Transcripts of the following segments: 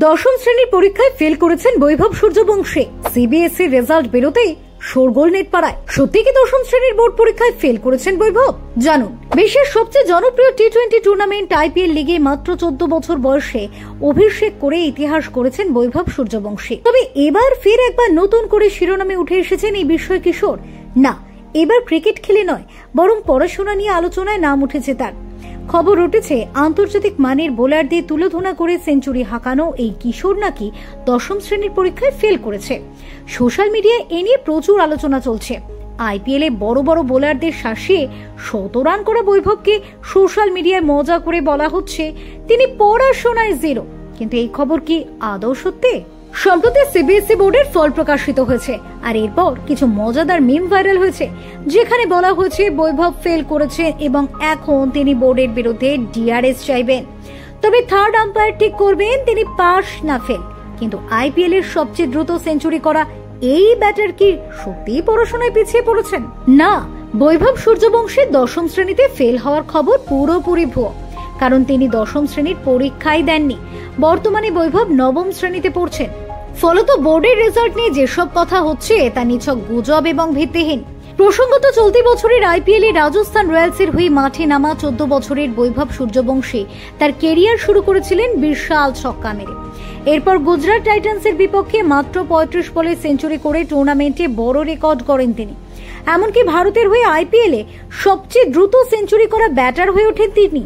দশম শ্রেণীর পরীক্ষায় ফেল করেছেন বৈভব সূর্যবংশী। সিবিএসই রেজাল্ট বেরোতেই শোরগোল নেটপাড়ায়। সত্যি কি দশম শ্রেণীর বোর্ড পরীক্ষায় ফেল করেছেন বৈভব? জানুন। বিশ্বের সবচেয়ে জনপ্রিয় টি-20 টুর্নামেন্ট আইপিএল লিগে মাত্র 14 বছর বয়সে অভিষেক করে ইতিহাস করেছেন বৈভব সূর্যবংশী। তবে এবার ফের একবার নতুন করে শিরোনামে উঠে এসেছেন এই বিস্ময় কিশোর। না, এবার ক্রিকেট খেলে নয়, বরং পড়াশোনা নিয়ে আলোচনায় নাম উঠেছে তার। খবর উঠেছে আন্তর্জাতিক মানের বোলারদের তুলোধনা করে সেঞ্চুরি হাঁকানো এই কিশোর নাকি দশম শ্রেণীর পরীক্ষায় ফেল করেছে। সোশ্যাল মিডিয়ায় এ নিয়ে প্রচুর আলোচনা চলছে। আইপিএল এ বড় বড় বোলারদের শাসিয়ে 100 রান করা বৈভবকে সোশ্যাল মিডিয়ায় মজা করে বলা হচ্ছে তিনি পড়াশোনায় জিরো। কিন্তু এই খবর কি আদৌ সত্যি? সম্প্রতি সিবিএসই বোর্ডের ফল প্রকাশিত হয়েছে, আর এরপর কিছু মজাদার মিম ভাইরাল হয়েছে, যেখানে বলা হয়েছে বৈভব ফেল করেছে এবং এখন তিনি বোর্ডের বিরুদ্ধে ডিআরএস চাইবেন। তবে থার্ড আম্পায়ার ঠিক করবেন তিনি পাস না ফেল। কিন্তু আইপিএল এর সবচেয়ে দ্রুত সেঞ্চুরি করা এই ব্যাটার কি সত্যিই পড়াশোনায় পিছিয়ে পড়েছেন? না, বৈভব সূর্যবংশী দশম শ্রেণীতে ফেল হওয়ার খবর পুরোপুরি ভুয়ো। কারণ তিনি দশম শ্রেণীর পরীক্ষাই দেননি। বর্তমানে বৈভব নবম শ্রেণীতে পড়ছেন। ফলত বোর্ডের রেজাল্ট নিয়ে যেসব কথা হচ্ছে তা নিছক গুজব এবং ভিত্তিহীন। প্রসঙ্গত, চলতি বছরের আইপিএল এ রাজস্থান রয়্যালসের হয়ে মাঠে নামা 14 বছরের বৈভব সূর্যবংশী তার কেরিয়ার শুরু করেছিলেন বিশাল ছক্কা মেরে। এরপর গুজরাট টাইটান্সের বিপক্ষে মাত্র 35 বলে সেঞ্চুরি করে টুর্নামেন্টে বড় রেকর্ড করেন তিনি। এমনকি ভারতের হয়ে আইপিএল এ সবচেয়ে দ্রুত সেঞ্চুরি করা ব্যাটার হয়ে ওঠেন তিনি।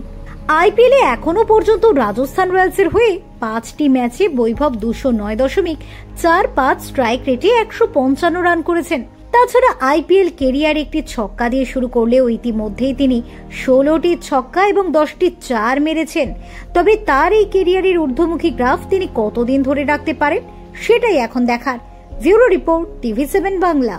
আইপিএল এ এখনো পর্যন্ত রাজস্থান রয়্যালসের হয়ে 5টি ম্যাচে বৈভব 209.45 স্ট্রাইক রেটে 155 রান করেছেন। তাছাড়া আইপিএল কেরিয়ার একটি ছক্কা দিয়ে শুরু করলেও ইতিমধ্যেই তিনি 16টি ছক্কা এবং 10টি চার মেরেছেন। তবে তার এই কেরিয়ারের ঊর্ধ্বমুখী গ্রাফ তিনি কতদিন ধরে রাখতে পারেন সেটাই এখন দেখার। Bureau report, TV7 Bangla.